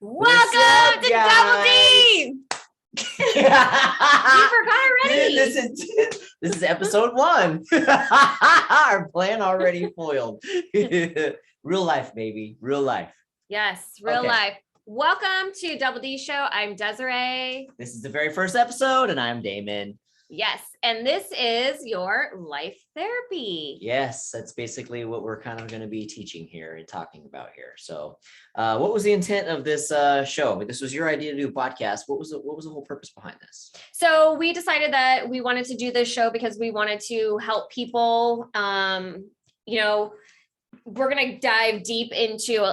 Welcome to Double D. You forgot already. This is episode 1. Our plan already foiled. Real life, baby. Real life. Yes, real life. Welcome to Double D Show. I'm Desiree. This is the very first episode, and I'm Damon. Yes, and this is your life therapy. Yes, that's basically what we're kind of going to be teaching here and talking about here. So, what was the intent of this show? This was your idea to do a podcast. What was the whole purpose behind this? So we decided that we wanted to do this show because we wanted to help people. We're going to dive deep into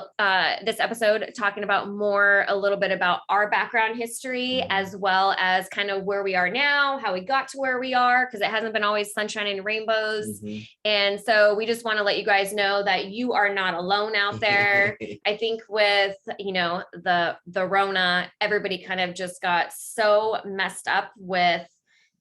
this episode, talking about a little bit about our background history, as well as kind of where we are now, how we got to where we are, because it hasn't been always sunshine and rainbows. And so we just want to let you guys know that you are not alone out there. I think with, the Rona, everybody kind of just got so messed up with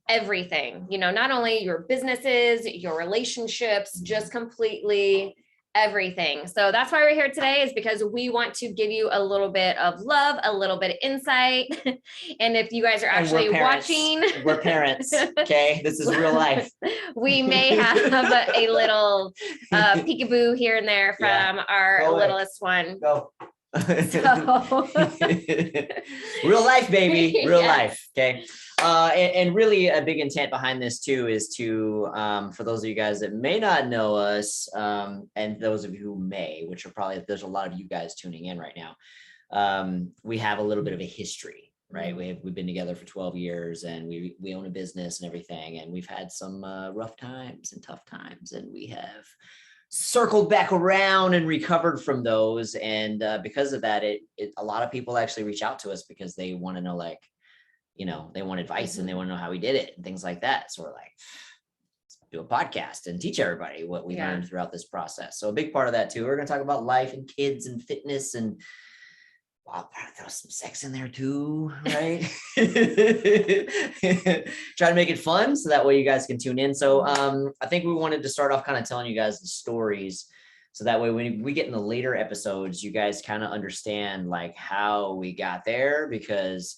everything, not only your businesses, your relationships, just completely everything. So that's why we're here today, is because we want to give you a little bit of love, a little bit of insight. And if you guys are actually watching, we're parents. Okay. This is real life. We may have a little peekaboo here and there from our littlest one. Go. So. Real life, baby. Real life. Okay. And really a big intent behind this too is to, for those of you guys that may not know us, and those of you who may, which are probably, there's a lot of you guys tuning in right now. We have a little bit of a history, right? We've been together for 12 years and we own a business and everything. And we've had some rough times and tough times, and we have circled back around and recovered from those. And because of that, a lot of people actually reach out to us because they want to know, they want advice and they want to know how we did it and things like that. So we're like, let's do a podcast and teach everybody what we learned throughout this process. So a big part of that too, we're going to talk about life and kids and fitness, and I'll probably throw some sex in there too, right? Try to make it fun so that way you guys can tune in. So I think we wanted to start off kind of telling you guys the stories, so that way when we get in the later episodes, you guys kind of understand how we got there, because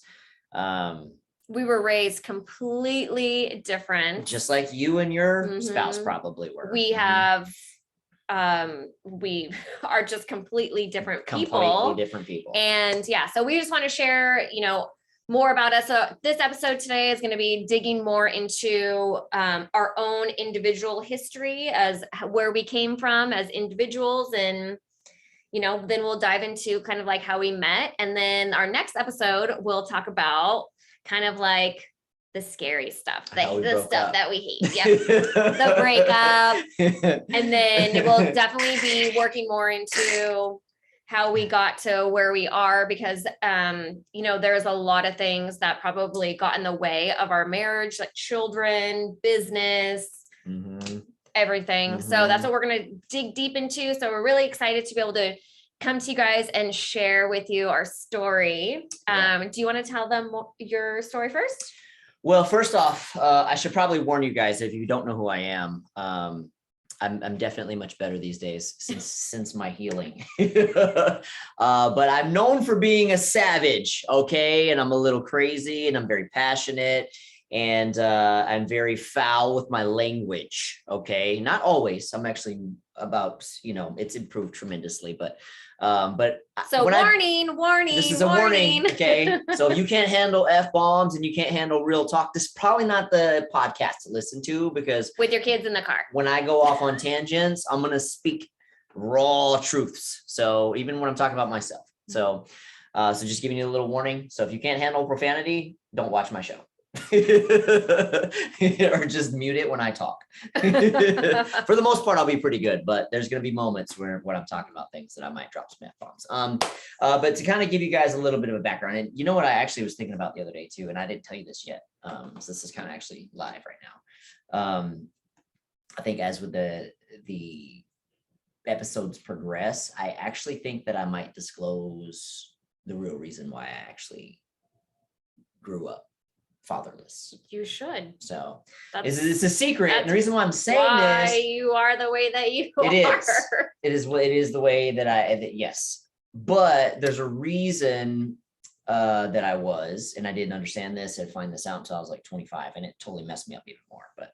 we were raised completely different, just like you and your spouse probably were. We have we are just completely different people. And so we just want to share more about us. So this episode today is going to be digging more into our own individual history, as where we came from as individuals, and then we'll dive into kind of how we met. And then our next episode, we'll talk about kind of the scary stuff, the stuff that we hate. Yep. The breakup. And then we'll definitely be working more into how we got to where we are, because, there's a lot of things that probably got in the way of our marriage, like children, business, everything. So that's what we're going to dig deep into. So we're really excited to be able to come to you guys and share with you our story. Do you want to tell them your story first? Well, first off, I should probably warn you guys, if you don't know who I am, I'm definitely much better these days since my healing. But I'm known for being a savage, okay? And I'm a little crazy, and I'm very passionate, and I'm very foul with my language, okay? Not always. I'm actually it's improved tremendously, but so warning, this is a warning, okay? So if you can't handle F-bombs and you can't handle real talk, this is probably not the podcast to listen to, because with your kids in the car, when I go off on tangents, I'm going to speak raw truths. So even when I'm talking about myself. So just giving you a little warning. So if you can't handle profanity, don't watch my show. Or just mute it when I talk. For the most part, I'll be pretty good, but there's going to be moments when I'm talking about things that I might drop some F-bombs. But to kind of give you guys a little bit of a background, and you know what I actually was thinking about the other day too, and I didn't tell you this yet. So this is kind of actually live right now. I think as with the episodes progress, I actually think that I might disclose the real reason why I actually grew up fatherless. You should. So it's a secret. And the reason why I'm saying this, you are the way that you are. It is the way that yes. But there's a reason that I was, and I didn't understand this and find this out until I was like 25, and it totally messed me up even more. But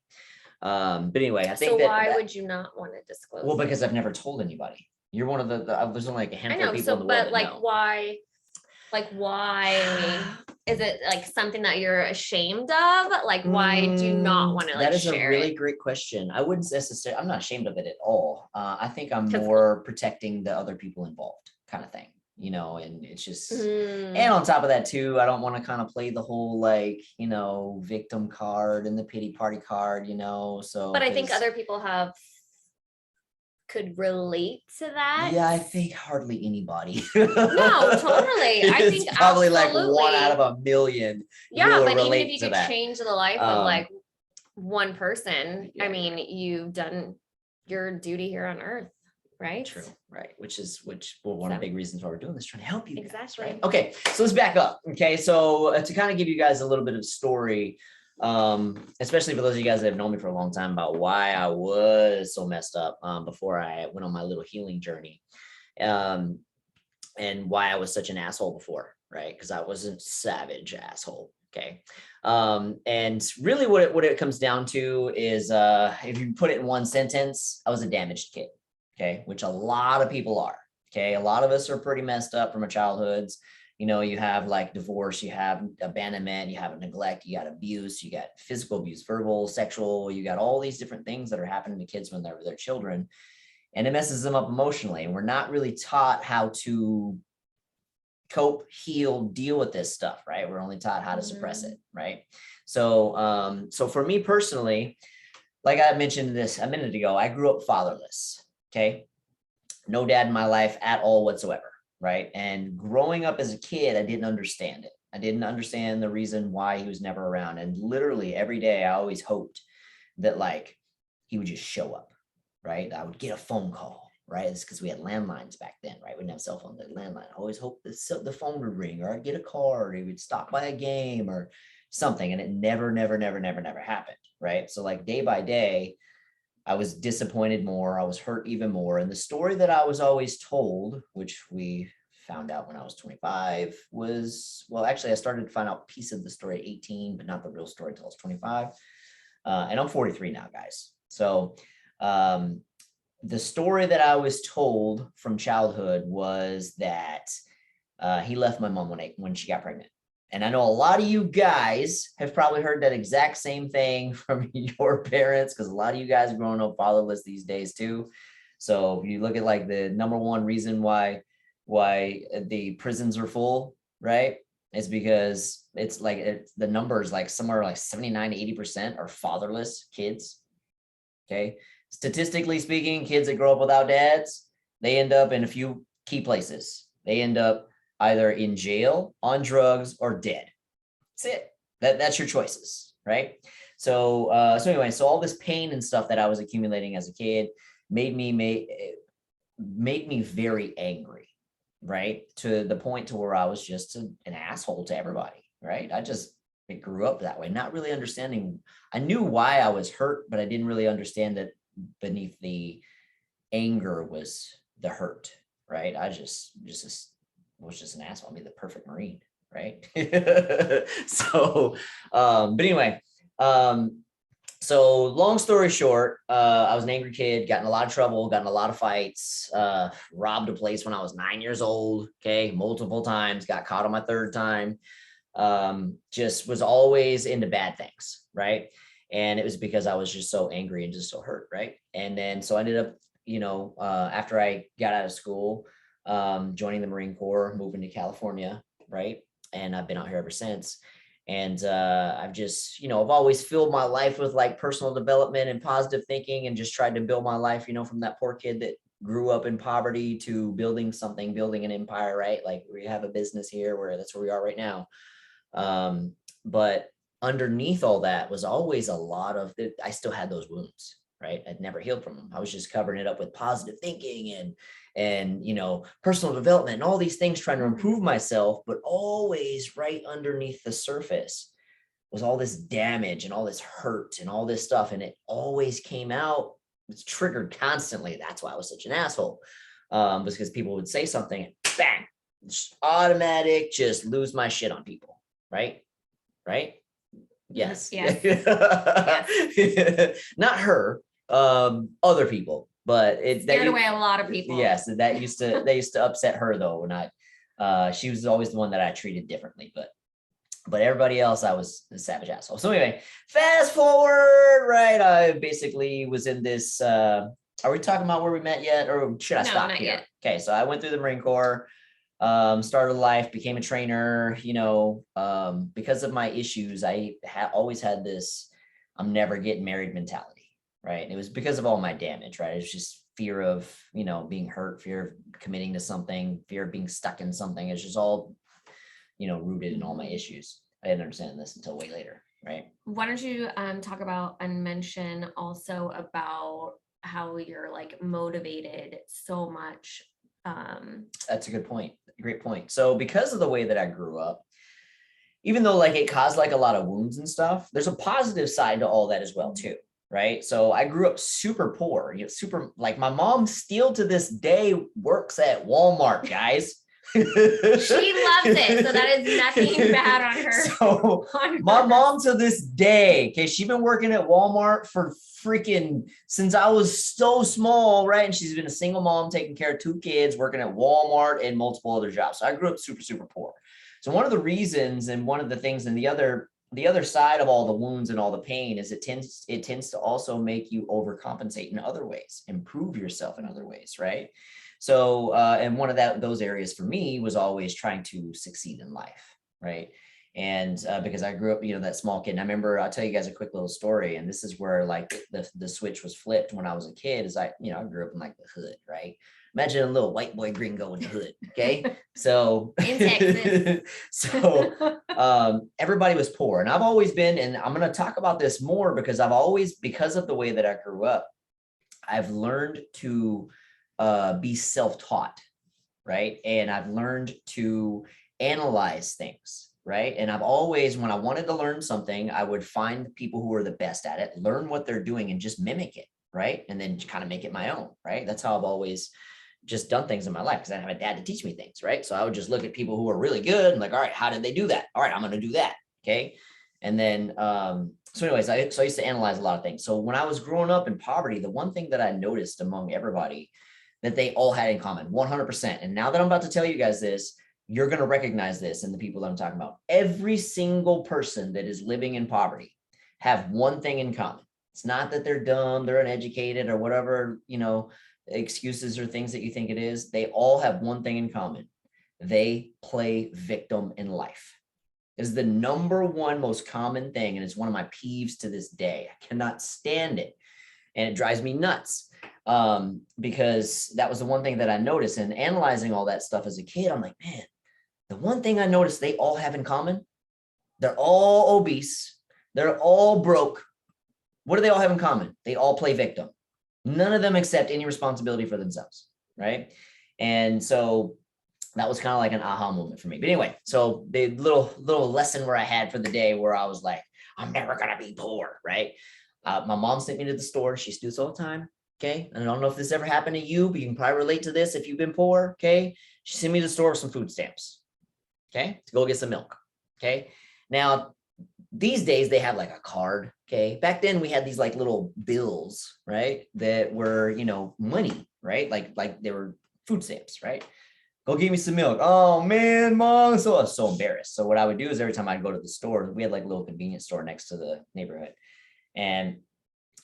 anyway, I think so why would you not want to disclose? Well, because I've never told anybody. You're one of there's only like a handful of people in the world. But like, why? Like, why is it like something that you're ashamed of? Like, why do you not want to like share? That is a really great question. I wouldn't necessarily, I'm not ashamed of it at all. I think I'm more protecting the other people involved kind of thing, you know, and it's just, and on top of that too, I don't want to kind of play the whole like, you know, victim card and the pity party card, you know, so. But I think other people could relate to that. Yeah, I think hardly anybody. No, totally. I think probably absolutely. Like 1 out of a million. Yeah, but even if you could change the life of like one person, yeah. I mean, you've done your duty here on earth, right? True, right. Which one of the big reasons why we're doing this, trying to help you. Exactly. Guys, right? Okay, so let's back up. Okay, so to kind of give you guys a little bit of story, especially for those of you guys that have known me for a long time, about why I was so messed up before I went on my little healing journey, and why I was such an asshole before, right? Because I wasn't savage asshole. Okay. And really what it comes down to is if you put it in one sentence, I was a damaged kid. Okay, which a lot of people are. Okay, a lot of us are pretty messed up from our childhoods. You know, you have like divorce, you have abandonment, you have neglect, you got abuse, you got physical abuse, verbal, sexual, you got all these different things that are happening to kids when they're children, and it messes them up emotionally. And we're not really taught how to cope, heal, deal with this stuff, right? We're only taught how to suppress it, right? So, so for me personally, like I mentioned this a minute ago, I grew up fatherless, okay? No dad in my life at all whatsoever. Right. And growing up as a kid, I didn't understand it. I didn't understand the reason why he was never around. And literally every day I always hoped that like he would just show up. Right. I would get a phone call. Right. It's because we had landlines back then. Right. We didn't have cell phones, the landline. I always hoped the phone would ring, or I'd get a call, or he would stop by a game or something. And it never happened. Right. So like day by day, I was disappointed more. I was hurt even more. And the story that I was always told, which we found out when I was 25, was, well, actually, I started to find out a piece of the story at 18, but not the real story until I was 25. And I'm 43 now, guys. So the story that I was told from childhood was that he left my mom when she got pregnant. And I know a lot of you guys have probably heard that exact same thing from your parents, because a lot of you guys are growing up fatherless these days too. So if you look at like the number one reason why the prisons are full, right, is because it's like the numbers like somewhere like 79 to 80% are fatherless kids. Okay, statistically speaking, kids that grow up without dads, they end up in a few key places. They end up either in jail, on drugs, or dead. That's it. That's your choices, right? So anyway, so all this pain and stuff that I was accumulating as a kid made me very angry, right? To the point to where I was just an asshole to everybody, right? I grew up that way, not really understanding. I knew why I was hurt, but I didn't really understand that beneath the anger was the hurt, right? I was just an asshole. I mean, the perfect Marine, right? So, but anyway, so long story short, I was an angry kid, got in a lot of trouble, got in a lot of fights, robbed a place when I was 9 years old, okay, multiple times, got caught on my third time, just was always into bad things, right? And it was because I was just so angry and just so hurt, right? And then, so I ended up, you know, after I got out of school, joining the Marine Corps, moving to California, right? And I've been out here ever since. And I've just, you know, I've always filled my life with like personal development and positive thinking, and just tried to build my life, you know, from that poor kid that grew up in poverty to building an empire, right? Like we have a business here that's where we are right now. But underneath all that was always a lot of, I still had those wounds, right? I'd never healed from them. I was just covering it up with positive thinking and, you know, personal development and all these things, trying to improve myself, but always right underneath the surface was all this damage and all this hurt and all this stuff. And it always came out, it's triggered constantly. That's why I was such an asshole. Was because people would say something, bang, just automatic, just lose my shit on people. Right. Yes. Yes. Not her, other people, but it scared away a lot of people. Yes. They used to upset her though. When she was always the one that I treated differently, but everybody else, I was a savage asshole. So anyway, fast forward, right? I basically was in this, are we talking about where we met yet? Or should I stop not here? Yet. Okay. So I went through the Marine Corps, started life, became a trainer, because of my issues. I always had this, I'm never getting married mentality, right? And it was because of all my damage, right? It was just fear of, being hurt, fear of committing to something, fear of being stuck in something. It's just all, rooted in all my issues. I didn't understand this until way later, right? Why don't you talk about and mention also about how you're like motivated so much? That's a good point. Great point. So because of the way that I grew up, even though like it caused like a lot of wounds and stuff, there's a positive side to all that as well too, right? So I grew up super poor, super, like my mom still to this day works at Walmart, guys. She loves it. So that is nothing bad on her. So my mom to this day, okay, she's been working at Walmart for freaking since I was so small, right? And she's been a single mom taking care of 2 kids, working at Walmart and multiple other jobs. So I grew up super, super poor. So one of the reasons and one of the things and the other side of all the wounds and all the pain is it tends to also make you overcompensate in other ways, improve yourself in other ways, right? So, and one of those areas for me was always trying to succeed in life, right? And because I grew up, that small kid. And I remember, I'll tell you guys a quick little story. And this is where like the switch was flipped when I was a kid. Is I grew up in like the hood, right? Imagine a little white boy gringo in the hood. Okay, so in Texas. So everybody was poor, and I've always been. And I'm going to talk about this more because because of the way that I grew up, I've learned to be self-taught, right? And I've learned to analyze things, right? And I've always, when I wanted to learn something, I would find people who are the best at it, learn what they're doing and just mimic it, right? And then kind of make it my own, right? That's how I've always just done things in my life because I didn't have a dad to teach me things, right? So I would just look at people who are really good and like, all right, how did they do that? All right, I'm going to do that. Okay. And then, so anyways, I used to analyze a lot of things. So when I was growing up in poverty, the one thing that I noticed among everybody that they all had in common, 100%. And now that I'm about to tell you guys this, you're going to recognize this in the people that I'm talking about. Every single person that is living in poverty have one thing in common. It's not that they're dumb, they're uneducated or whatever, excuses or things that you think it is. They all have one thing in common. They play victim in life. Is the number one most common thing. And it's one of my peeves to this day. I cannot stand it. And it drives me nuts. Because that was the one thing that I noticed. And analyzing all that stuff as a kid, I'm like, man, the one thing I noticed they all have in common, they're all obese. They're all broke. What do they all have in common? They all play victim. None of them accept any responsibility for themselves, right? And so that was kind of like an aha moment for me. But anyway, so the little lesson where I had for the day where I was like, I'm never going to be poor, right? My mom sent me to the store. She does all the time. Okay. And I don't know if this ever happened to you, but you can probably relate to this if you've been poor. Okay. She sent me to the store with some food stamps. Okay. To go get some milk. Okay. Now, these days they have like a card. Okay. Back then we had these like little bills, right? That were, money, right? Like they were food stamps, right? Go give me some milk. Oh man, mom. So I was so embarrassed. So what I would do is every time I'd go to the store, we had like a little convenience store next to the neighborhood. And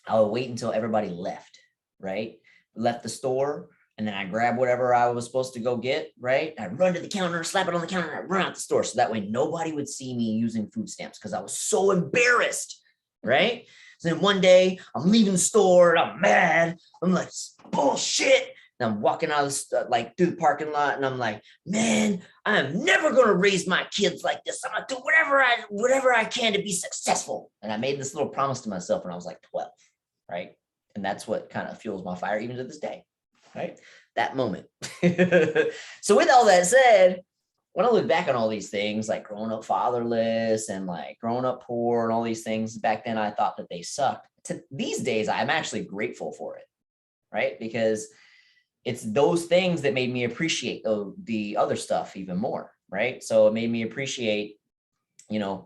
I would wait until everybody left, right? Left the store. And then I grab whatever I was supposed to go get, right? I'd run to the counter, slap it on the counter, and I'd run out the store. So that way nobody would see me using food stamps because I was so embarrassed, right? So then one day I'm leaving the store and I'm mad. I'm like, bullshit. And I'm walking out of like through the parking lot and I'm like, man, I'm never going to raise my kids like this. I'm going to do whatever I can to be successful. And I made this little promise to myself when I was like 12, right? And that's what kind of fuels my fire even to this day, right? That moment. So with all that said, when I look back on all these things, like growing up fatherless and like growing up poor and all these things, back then I thought that they sucked. These days, I'm actually grateful for it, right? Because it's those things that made me appreciate the other stuff even more, right? So it made me appreciate,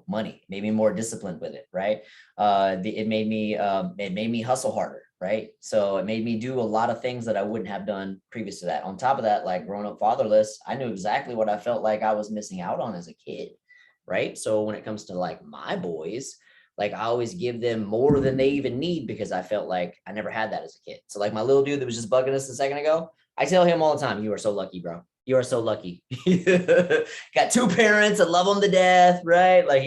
money, made me more disciplined with it, right? It made me hustle harder, right? So it made me do a lot of things that I wouldn't have done previous to that. On top of that, like growing up fatherless, I knew exactly what I felt like I was missing out on as a kid, right? So when it comes to like my boys, like I always give them more than they even need because I felt like I never had that as a kid. So like my little dude that was just bugging us a second ago, I tell him all the time, you are so lucky, bro. You are so lucky. Got 2 parents that love him to death, right? Like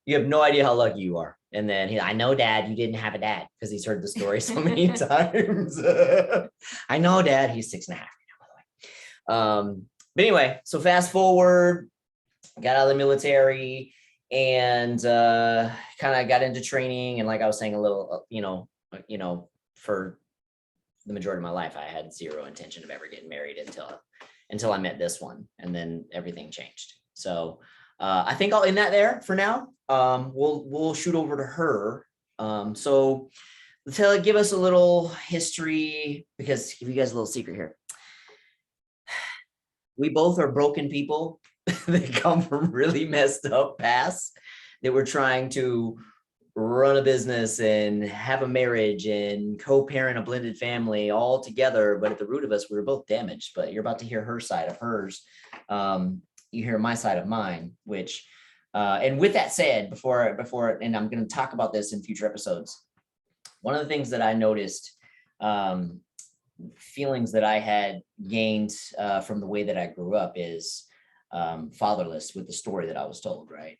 you have no idea how lucky you are. And then I know, Dad, you didn't have a dad, because he's heard the story so many times. I know, Dad, he's 6.5 now, by the way. But anyway, so fast forward, got out of the military and kind of got into training. And like I was saying, a little, for the majority of my life, I had zero intention of ever getting married until I met this one, and then everything changed. So I think I'll end that there for now. We'll shoot over to her. So give us a little history, because give you guys a little secret here. We both are broken people that come from really messed up pasts that we're trying to run a business and have a marriage and co-parent a blended family all together. But at the root of us, we were both damaged. But you're about to hear her side of hers. You hear my side of mine, which, and with that said, before, and I'm going to talk about this in future episodes. One of the things that I noticed, feelings that I had gained from the way that I grew up is fatherless, with the story that I was told, right?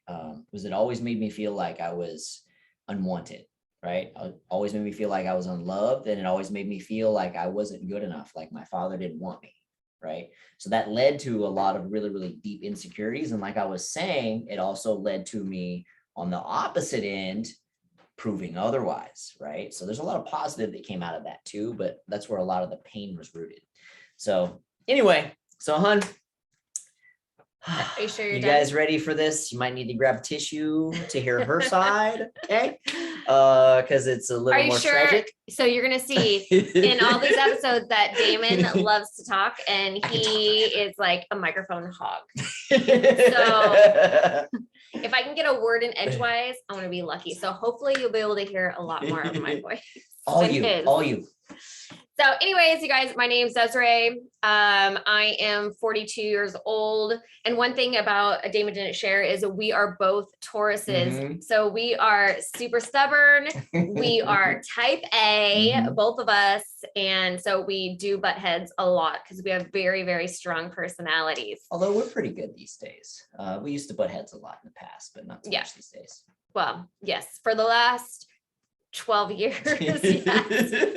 Was it always made me feel like I was unwanted, right? It always made me feel like I was unloved, and it always made me feel like I wasn't good enough, like my father didn't want me, right? So that led to a lot of really, really deep insecurities. And like I was saying, it also led to me on the opposite end proving otherwise, right? So there's a lot of positive that came out of that too, but that's where a lot of the pain was rooted. So anyway, so hun, are you sure you're you done? guys ready for this? You might need to grab tissue to hear her side, okay? Because it's a little more tragic. So you're gonna see in all these episodes that Damon loves to talk, and he is like a microphone hog. So if I can get a word in edgewise, I'm gonna be lucky. So hopefully you'll be able to hear a lot more of my voice. All you. So anyways, you guys, my name's Desiree. I am 42 years old. And one thing about Damon didn't share is we are both Tauruses. Mm-hmm. So we are super stubborn. We are type A, mm-hmm. both of us. And so we do butt heads a lot because we have very, very strong personalities. Although we're pretty good these days. We used to butt heads a lot in the past, but not so much these days. Well, yes, for the last 12 years, yes,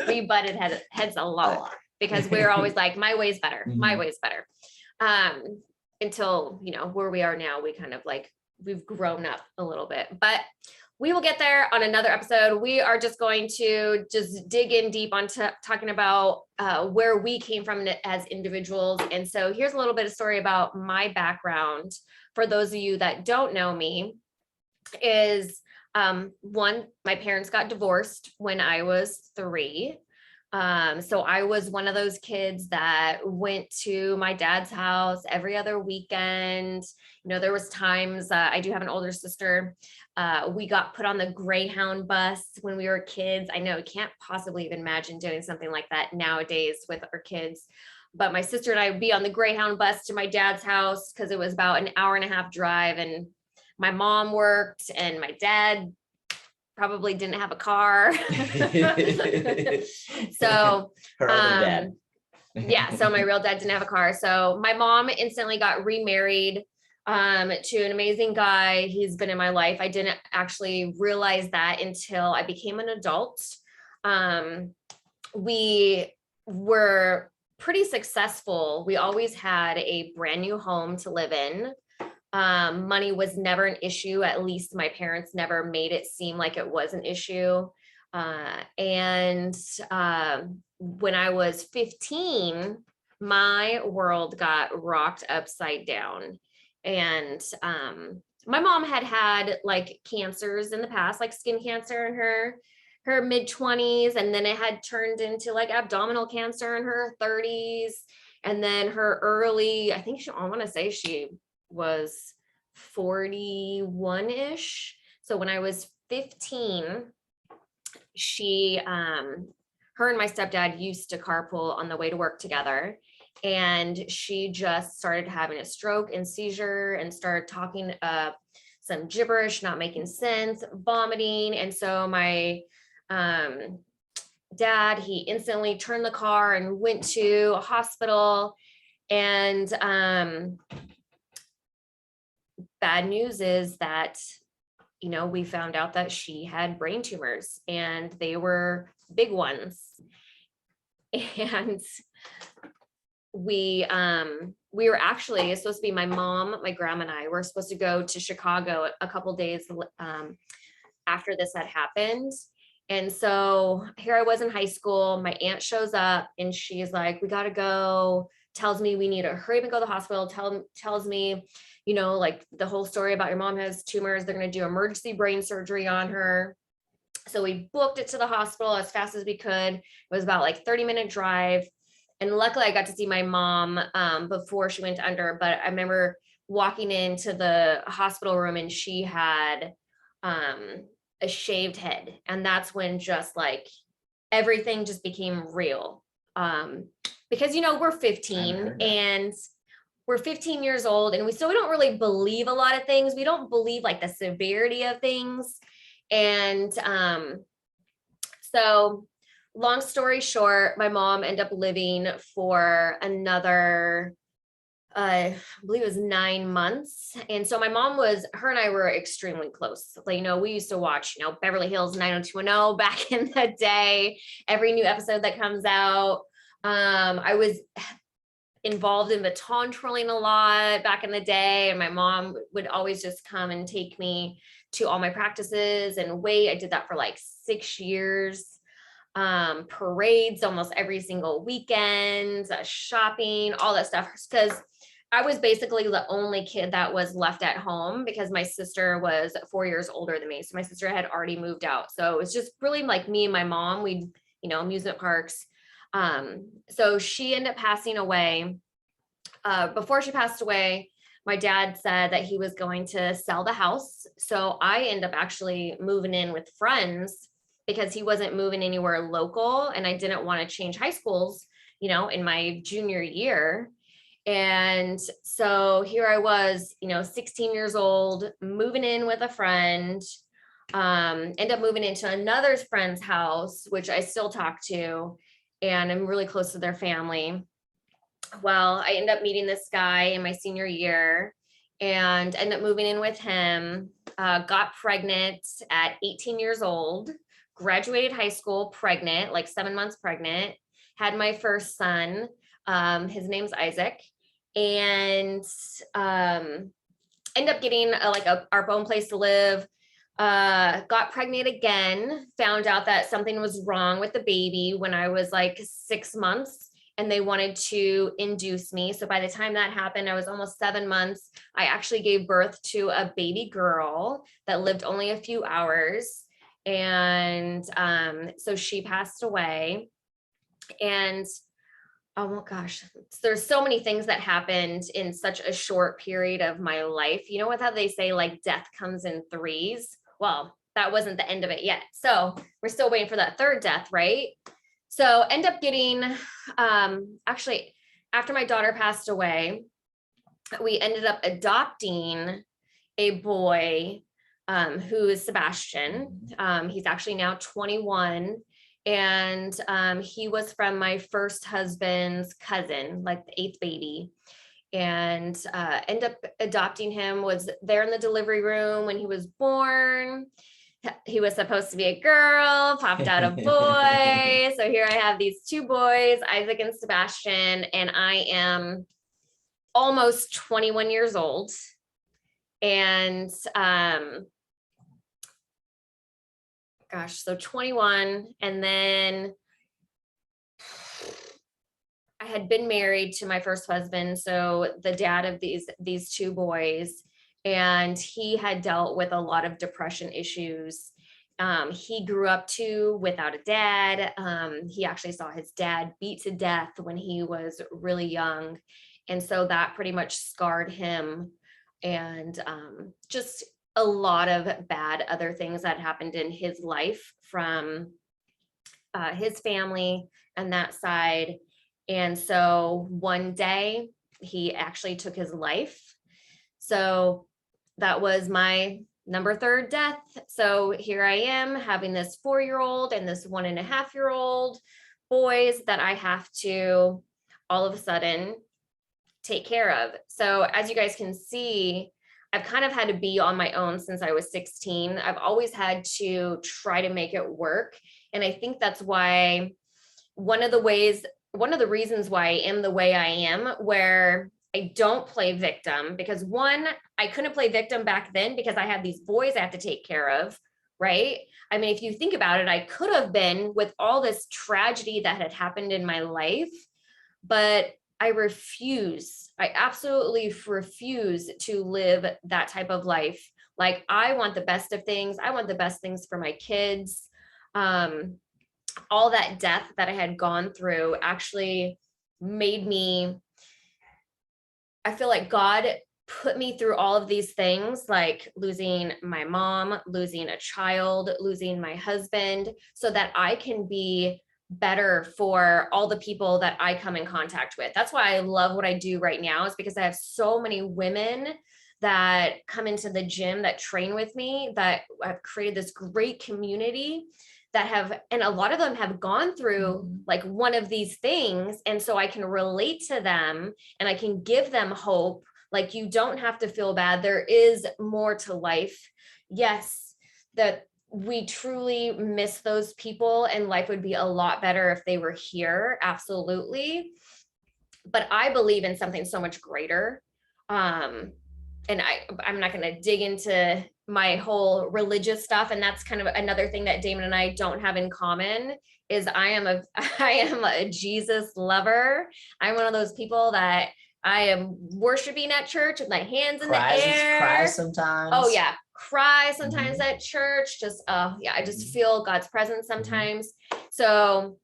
we butted heads a lot because we're always like, my way's better, mm-hmm. my way's better. Until, where we are now, we kind of like, we've grown up a little bit, but we will get there on another episode. We are just going to dig in deep on talking about where we came from as individuals. And so here's a little bit of story about my background. For those of you that don't know me, is one, my parents got divorced when I was 3. So I was one of those kids that went to my dad's house every other weekend. There was times, I do have an older sister. We got put on the Greyhound bus when we were kids. I know, can't possibly even imagine doing something like that nowadays with our kids. But my sister and I would be on the Greyhound bus to my dad's house because it was about an hour-and-a-half drive, and my mom worked and my dad probably didn't have a car. So, her other dad. Yeah, so my real dad didn't have a car. So my mom instantly got remarried to an amazing guy. He's been in my life. I didn't actually realize that until I became an adult. We were pretty successful. We always had a brand new home to live in. Money was never an issue. At least my parents never made it seem like it was an issue. And when I was 15, my world got rocked upside down. And my mom had like cancers in the past, like skin cancer in her her mid-20s, and then it had turned into like abdominal cancer in her 30s. And then her early, I want to say she was 41-ish. So when I was 15, her and my stepdad used to carpool on the way to work together. And she just started having a stroke and seizure and started talking some gibberish, not making sense, vomiting. And so my dad, he instantly turned the car and went to a hospital. And bad news is that, we found out that she had brain tumors, and they were big ones. And we were actually supposed to be, my mom, my grandma, and I were supposed to go to Chicago a couple days after this had happened. And so here I was in high school. My aunt shows up and she's like, we got to go, tells me we need to hurry up and go to the hospital, tells me, like the whole story about your mom has tumors. They're going to do emergency brain surgery on her. So we booked it to the hospital as fast as we could. It was about like 30-minute drive. And luckily I got to see my mom before she went under, but I remember walking into the hospital room and she had a shaved head. And that's when just like everything just became real. Because, we're 15 and we're 15 years old, and we don't really believe a lot of things. We don't believe like the severity of things. And so long story short, my mom ended up living for another, I believe it was 9 months. And so my mom her and I were extremely close. Like, we used to watch, Beverly Hills 90210 back in the day, every new episode that comes out. I was involved in baton twirling a lot back in the day. And my mom would always just come and take me to all my practices and wait. I did that for like 6 years. Parades almost every single weekend, shopping, all that stuff. Because I was basically the only kid that was left at home because my sister was 4 years older than me. So my sister had already moved out. So it was just really like me and my mom. We'd, amusement parks. So she ended up passing away. Before she passed away, my dad said that he was going to sell the house. So I ended up actually moving in with friends because he wasn't moving anywhere local, and I didn't want to change high schools, in my junior year. And so here I was, 16 years old, moving in with a friend, end up moving into another friend's house, which I still talk to, and I'm really close to their family. Well, I ended up meeting this guy in my senior year and ended up moving in with him, got pregnant at 18 years old, graduated high school pregnant, like 7 months pregnant, had my first son. His name's Isaac, and ended up getting our own place to live. Got pregnant again, found out that something was wrong with the baby when I was like 6 months, and they wanted to induce me. So by the time that happened, I was almost 7 months. I actually gave birth to a baby girl that lived only a few hours. And so she passed away. And oh my gosh, there's so many things that happened in such a short period of my life. You know what, how they say like death comes in threes? Well, that wasn't the end of it yet. So we're still waiting for that third death, right? So end up getting, actually, after my daughter passed away, we ended up adopting a boy who is Sebastian. He's actually now 21. And he was from my first husband's cousin, like the 8th baby. And end up adopting him, was there in the delivery room when he was born. He was supposed to be a girl, popped out a boy. So here I have these 2 boys, Isaac and Sebastian, and I am almost 21 years old. And so 21, and then I had been married to my first husband, so the dad of these 2 boys, and he had dealt with a lot of depression issues. He grew up too without a dad. He actually saw his dad beat to death when he was really young. And so that pretty much scarred him. And just a lot of bad other things that happened in his life from his family and that side. And so one day he actually took his life. So that was my number third death. So here I am having this 4-year-old and this 1.5-year-old boys that I have to all of a sudden take care of. So as you guys can see, I've kind of had to be on my own since I was 16. I've always had to try to make it work. And I think that's why one of the reasons why I am the way I am, where I don't play victim, because one, I couldn't play victim back then because I had these boys I have to take care of, right? I mean, if you think about it, I could have been with all this tragedy that had happened in my life, but I absolutely refuse to live that type of life. Like, I want the best of things. I want the best things for my kids. All that death that I had gone through actually made me, I feel like God put me through all of these things, like losing my mom, losing a child, losing my husband, so that I can be better for all the people that I come in contact with. That's why I love what I do right now, is because I have so many women that come into the gym that train with me, that I've created this great community that have, and a lot of them have gone through like one of these things. And so I can relate to them and I can give them hope. Like, you don't have to feel bad. There is more to life. Yes, that we truly miss those people and life would be a lot better if they were here. Absolutely. But I believe in something so much greater. And I'm not going to dig into my whole religious stuff. And that's kind of another thing that Damon and I don't have in common, is I am a Jesus lover. I'm one of those people that I am worshiping at church with my hands in the air. Cry sometimes. Oh yeah. Cry sometimes at church. Just, yeah, I just feel God's presence sometimes. So,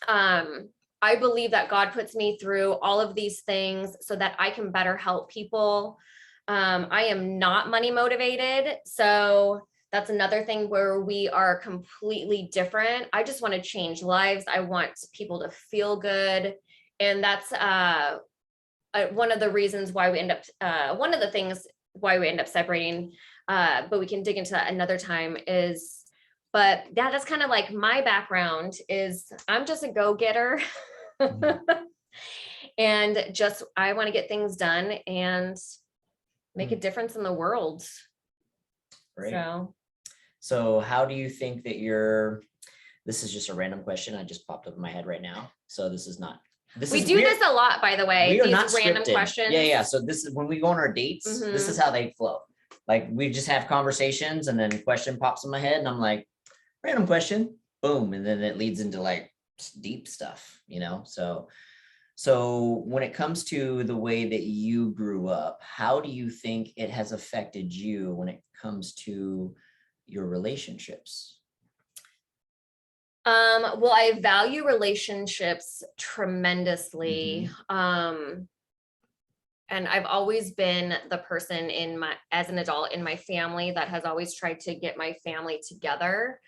I believe that God puts me through all of these things so that I can better help people. I am not money motivated. So that's another thing where we are completely different. I just want to change lives. I want people to feel good. And that's one of the reasons why we end up, one of the things why we end up separating, but we can dig into that another time is, but yeah, that's kind of like my background is I'm just a go-getter. And just, I want to get things done and make a difference in the world. Great. So how do you think that this is just a random question. I just popped up in my head right now. So this is not, we do this a lot, by the way. We are these not random scripted. questions. Yeah. So this is when we go on our dates, this is how they flow. Like, we just have conversations and then a question pops in my head and I'm like, random question, boom. And then it leads into like deep stuff, So when it comes to the way that you grew up, how do you think it has affected you when it comes to your relationships? Well, I value relationships tremendously. And I've always been the person as an adult in my family that has always tried to get my family together,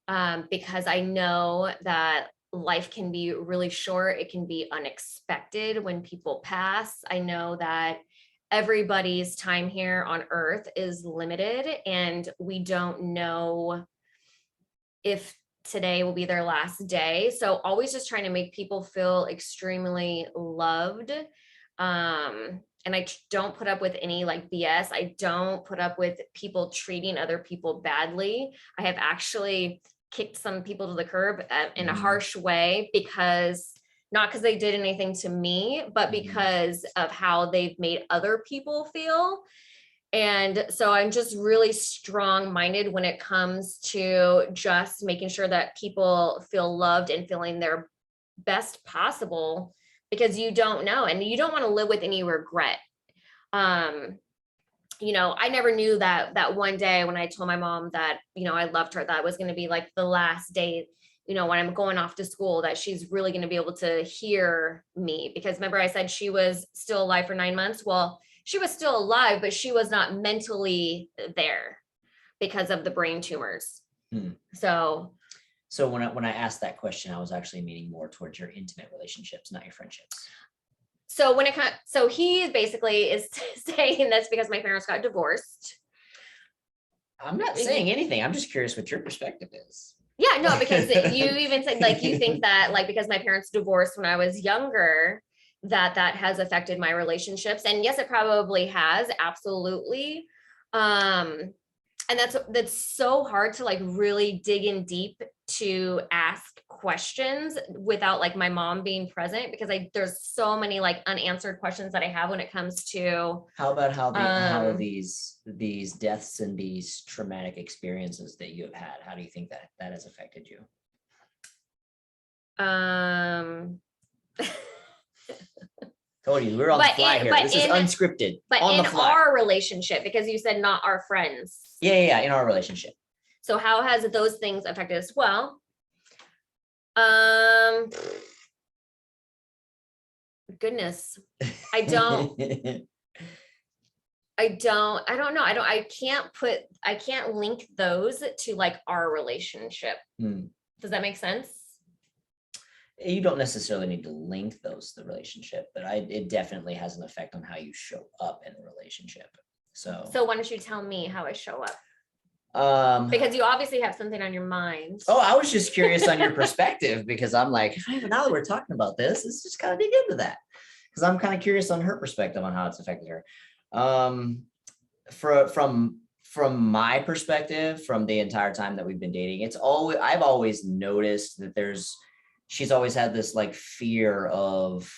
because I know that life can be really short. It can be unexpected when people pass. I know that everybody's time here on earth is limited and we don't know if today will be their last day. So always just trying to make people feel extremely loved. And I don't put up with any like BS. I don't put up with people treating other people badly. I have actually kicked some people to the curb in a harsh way, not because they did anything to me, but because of how they've made other people feel. And so I'm just really strong-minded when it comes to just making sure that people feel loved and feeling their best possible, because you don't know, and you don't want to live with any regret. I never knew that one day when I told my mom that, I loved her, that was going to be like the last day, when I'm going off to school, that she's really going to be able to hear me. Because remember, I said she was still alive for 9 months. Well, she was still alive, but she was not mentally there because of the brain tumors. So when I asked that question, I was actually meaning more towards your intimate relationships, not your friendships. So so he basically is saying that's because my parents got divorced. I'm not saying anything. I'm just curious what your perspective is. Yeah, no, because you even said like you think that like because my parents divorced when I was younger, that has affected my relationships. And yes, it probably has, absolutely. And that's so hard to like really dig in deep to ask questions without like my mom being present, because there's so many like unanswered questions that I have when it comes to how about how these deaths and these traumatic experiences that you have had, how do you think that has affected you? Told you, we're on the fly here. This is unscripted. But in our relationship, because you said not our friends. Yeah, in our relationship. So how has those things affected us? Well, goodness, I don't know. I can't link those to like our relationship. Does that make sense? You don't necessarily need to link those to the relationship, but it definitely has an effect on how you show up in a relationship. So why don't you tell me how I show up? Because you obviously have something on your mind. Oh, I was just curious on your perspective, because I'm like, now that we're talking about this, let's just kind of dig into that, because I'm kind of curious on her perspective on how it's affected her. From my perspective, from the entire time that we've been dating, I've always noticed that she's always had this like fear of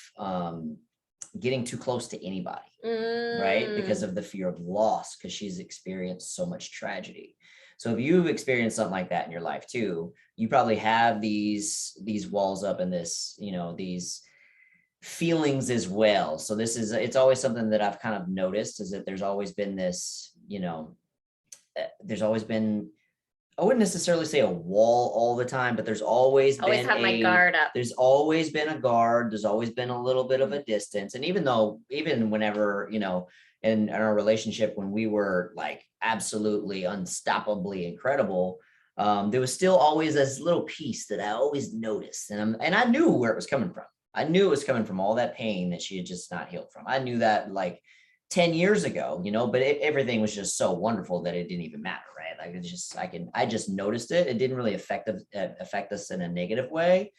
getting too close to anybody, right? Because of the fear of loss, because she's experienced so much tragedy. So if you've experienced something like that in your life too, you probably have these walls up and these feelings as well. So it's always something that I've kind of noticed, is that there's always been this, there's always been, I wouldn't necessarily say a wall all the time, but there's always been my guard up. There's always been a guard. There's always been a little bit of a distance. And even whenever, in our relationship, when we were like absolutely unstoppably incredible, there was still always this little piece that I always noticed. And I knew where it was coming from. I knew it was coming from all that pain that she had just not healed from. I knew that like 10 years ago, but everything was just so wonderful that it didn't even matter, right? Like it's just, I just noticed it. It didn't really affect us in a negative way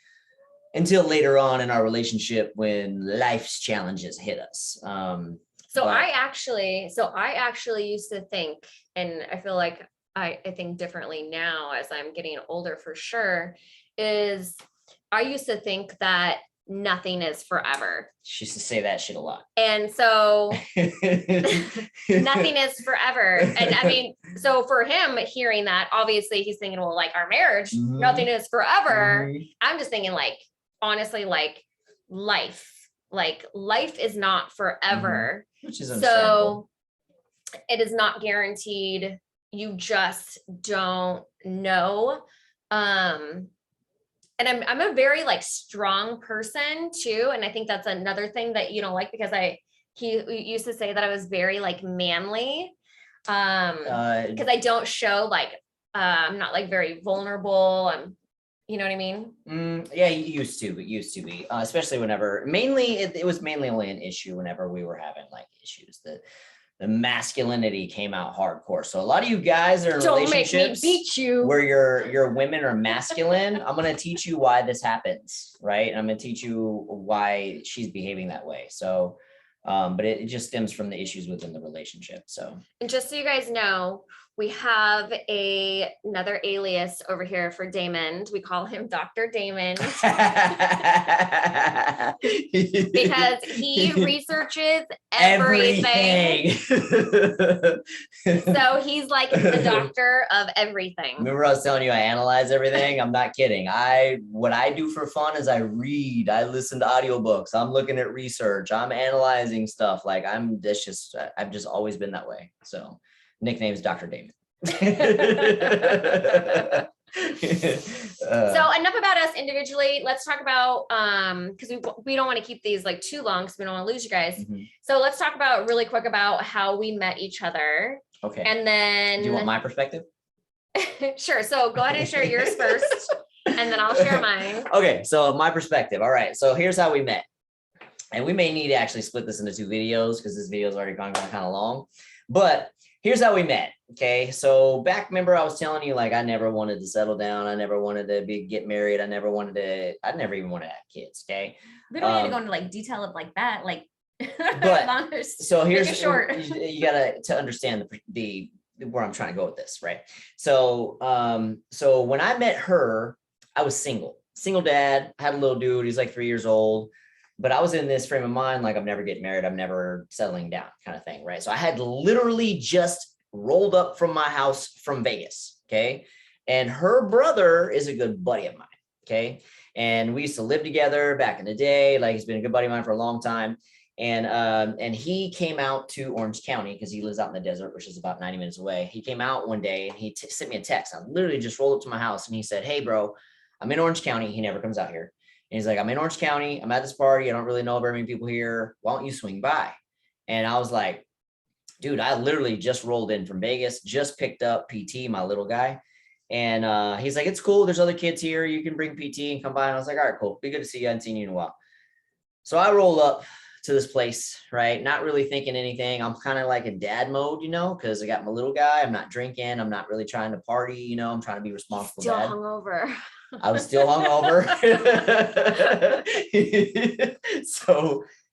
until later on in our relationship, when life's challenges hit us. I actually used to think, and I feel like I think differently now as I'm getting older for sure, is I used to think that nothing is forever. She used to say that shit a lot. And so nothing is forever. And I mean, so for him hearing that, obviously he's thinking, well, like our marriage, nothing is forever. I'm just thinking like, honestly, like life is not forever. Which is understandable. So it is not guaranteed. You just don't know. And I'm a very like strong person too. And I think that's another thing that you don't like, because he used to say that I was very like manly. Because I don't show like, I'm not like very vulnerable. You know what I mean? Yeah, you used to be, especially whenever, mainly, it was mainly only an issue whenever we were having like issues that the masculinity came out hardcore. So a lot of you guys are in relationships make me beat you, where your women are masculine. I'm going to teach you why this happens, right? I'm going to teach you why she's behaving that way. So, but it just stems from the issues within the relationship. So, and just so you guys know, we have another alias over here for Damon. We call him Dr. Damon because he researches everything. So he's like the doctor of everything. Remember I was telling you I analyze everything? I'm not kidding. What I do for fun is I read, I listen to audiobooks, I'm looking at research, I'm analyzing stuff. Like I've just always been that way. So nickname is Dr. Damon. So enough about us individually. Let's talk about because we don't want to keep these like too long because we don't want to lose you guys. Mm-hmm. So let's talk about really quick about how we met each other. Okay. And then do you want my perspective? Sure. So go ahead and share yours first, and then I'll share mine. Okay. So my perspective. All right. So here's how we met. And we may need to actually split this into 2 videos because this video is already gone kind of long. But here's how we met. Okay. So remember I was telling you, like, I never wanted to settle down. I never wanted to get married. I never even wanted to have kids. Okay. We don't need to go into like detail of like that. Like, but so here's short. You gotta to understand the where I'm trying to go with this. Right. So, so when I met her, I was single dad. I had a little dude. He's like 3 years old. But I was in this frame of mind, like I'm never getting married, I'm never settling down kind of thing, right? So I had literally just rolled up from my house from Vegas, okay? And her brother is a good buddy of mine, okay? And we used to live together back in the day. Like he's been a good buddy of mine for a long time. And he came out to Orange County because he lives out in the desert, which is about 90 minutes away. He came out one day and he sent me a text. I literally just rolled up to my house and he said, "Hey bro, I'm in Orange County." He never comes out here. And he's like, "I'm in Orange County. I'm at this party. I don't really know very many people here. Why don't you swing by?" And I was like, dude, I literally just rolled in from Vegas, just picked up PT, my little guy. And he's like, "It's cool. There's other kids here. You can bring PT and come by." And I was like, "All right, cool. Be good to see you. I haven't seen you in a while." So I roll up to this place, right? Not really thinking anything. I'm kind of like in dad mode, because I got my little guy. I'm not drinking. I'm not really trying to party. I'm trying to be responsible. Still hungover. I was still hungover.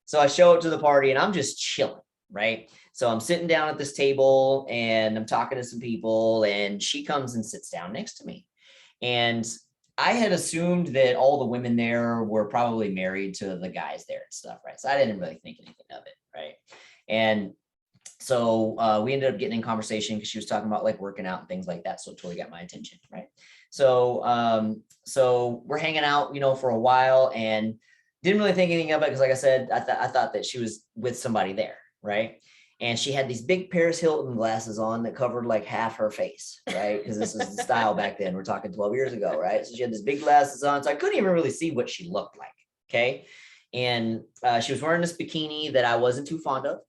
So I show up to the party and I'm just chilling, right? So I'm sitting down at this table and I'm talking to some people and she comes and sits down next to me. And I had assumed that all the women there were probably married to the guys there and stuff, right? So I didn't really think anything of it, right? And so we ended up getting in conversation because she was talking about like working out and things like that. So it totally got my attention, right? So so we're hanging out, for a while and didn't really think anything of it because, like I said, I thought that she was with somebody there, right? And she had these big Paris Hilton glasses on that covered like half her face, right? Because this was the style back then. We're talking 12 years ago, right? So she had these big glasses on, so I couldn't even really see what she looked like, okay? And she was wearing this bikini that I wasn't too fond of.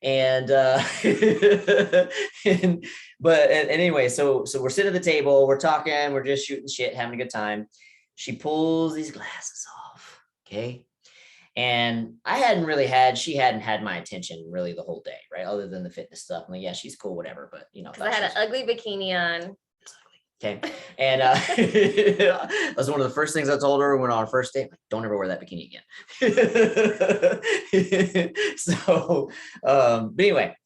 And but anyway, so we're sitting at the table, we're talking, we're just shooting shit, having a good time. She pulls these glasses off, okay? And she hadn't had my attention really the whole day, right? Other than the fitness stuff. I'm like, yeah, she's cool, whatever. But I had an ugly bikini on. Okay. And that was one of the first things I told her when on our first date, like, don't ever wear that bikini again. So, but anyway,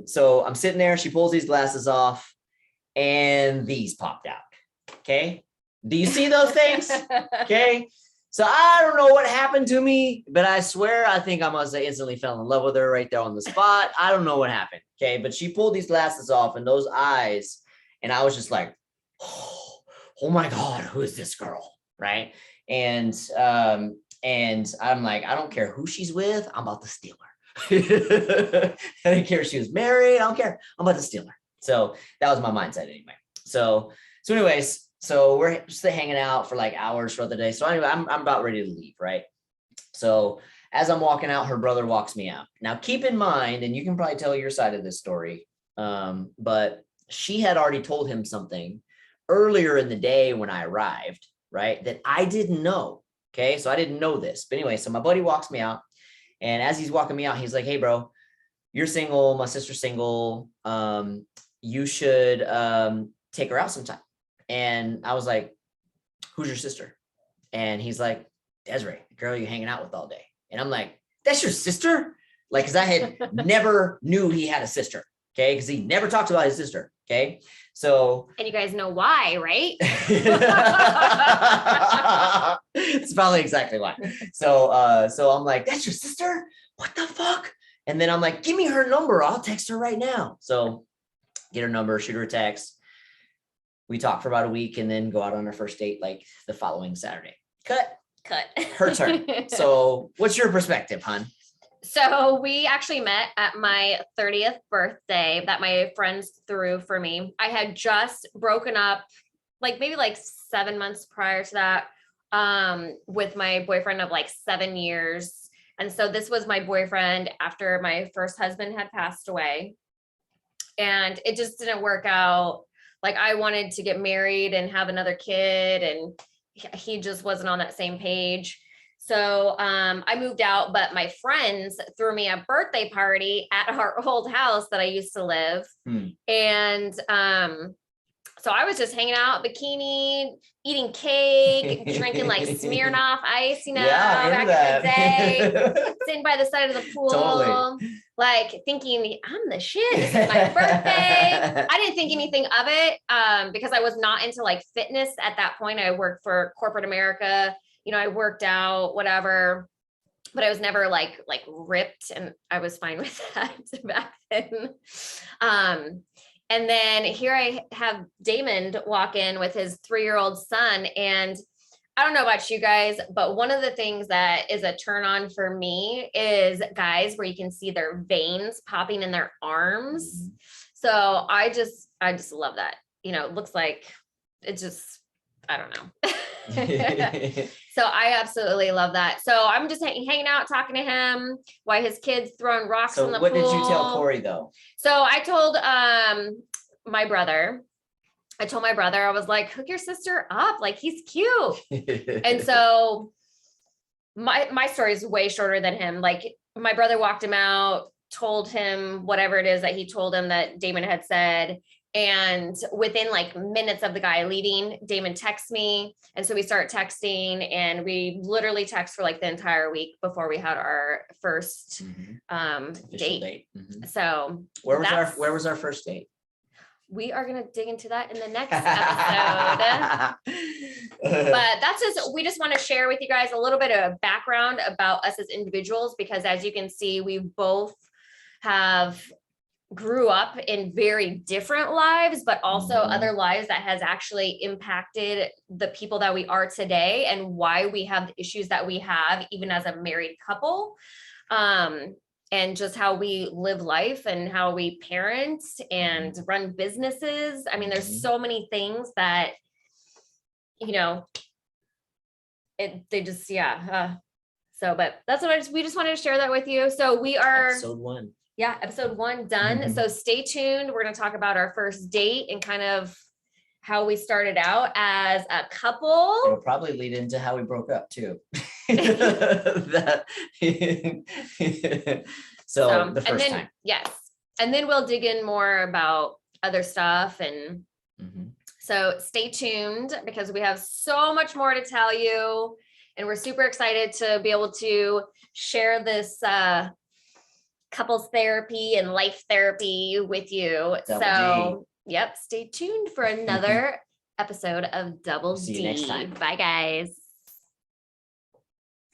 so I'm sitting there, she pulls these glasses off and these popped out. Okay. Do you see those things? Okay. So I don't know what happened to me, but I swear I think I must have instantly fell in love with her right there on the spot. I don't know what happened. Okay. But she pulled these glasses off and those eyes, and I was just like, oh my God, who is this girl? Right. And I'm like, I don't care who she's with. I'm about to steal her. I didn't care if she was married. I don't care. I'm about to steal her. So that was my mindset anyway. So anyways, so we're just hanging out for like hours throughout the day. So anyway, I'm about ready to leave, right? So as I'm walking out, her brother walks me out. Now, keep in mind, and you can probably tell your side of this story, but she had already told him something earlier in the day when I arrived, right, that I didn't know, okay? So I didn't know this. But anyway, so my buddy walks me out, and as he's walking me out, he's like, "Hey, bro, you're single, my sister's single. You should take her out sometime." And I was like, "Who's your sister?" And he's like, "Desiree, the girl you're hanging out with all day." And I'm like, "That's your sister?" Like, because I had never knew he had a sister. Okay, because he never talked about his sister. Okay, so and you guys know why, right? It's probably exactly why. So I'm like, that's your sister? What the fuck? And then I'm like, give me her number. I'll text her right now. So get her number, shoot her a text. We talk for about a week and then go out on our first date like the following Saturday. Cut. Her turn. So what's your perspective, hon? So we actually met at my 30th birthday that my friends threw for me. I had just broken up maybe 7 months prior to that with my boyfriend of 7 years. And so this was my boyfriend after my first husband had passed away. And it just didn't work out. I wanted to get married and have another kid, and he just wasn't on that same page. So I moved out, but my friends threw me a birthday party at our old house that I used to live. And so I was just hanging out, bikini, eating cake, drinking Smirnoff Ice, back in the day, sitting by the side of the pool, totally. Thinking I'm the shit. This is my birthday. I didn't think anything of it because I was not into fitness at that point. I worked for corporate America. I worked out, whatever, but I was never ripped, and I was fine with that back then. And then here I have Damon walk in with his 3-year-old son. And I don't know about you guys, but one of the things that is a turn on for me is guys where you can see their veins popping in their arms. So I just love that. It looks like it just, I don't know. So I absolutely love that. So I'm just hanging out, talking to him while his kid's throwing rocks in the pool. So what did you tell Corey though? So I told my brother, I was like, hook your sister up. He's cute. And so my story is way shorter than him. My brother walked him out, told him whatever it is that he told him that Damon had said. And within minutes of the guy leaving, Damon texts me. And so we start texting, and we literally text for the entire week before we had our first date. So where was our first date? We are going to dig into that in the next episode. But we just want to share with you guys a little bit of background about us as individuals, because as you can see, we both grew up in very different lives, but also other lives that has actually impacted the people that we are today and why we have the issues that we have, even as a married couple. And just how we live life and how we parent and run businesses. I mean, there's so many things that, they just, but that's what we just wanted to share that with you. So we are episode 1. Yeah. Episode 1 done. So stay tuned. We're going to talk about our first date and kind of how we started out as a couple. It'll probably lead into how we broke up too. So the first time. Yes. And then we'll dig in more about other stuff. And so stay tuned, because we have so much more to tell you. And we're super excited to be able to share this couples therapy and life therapy with you. Yep. Stay tuned for another episode of Double D. See you next time. Bye, guys.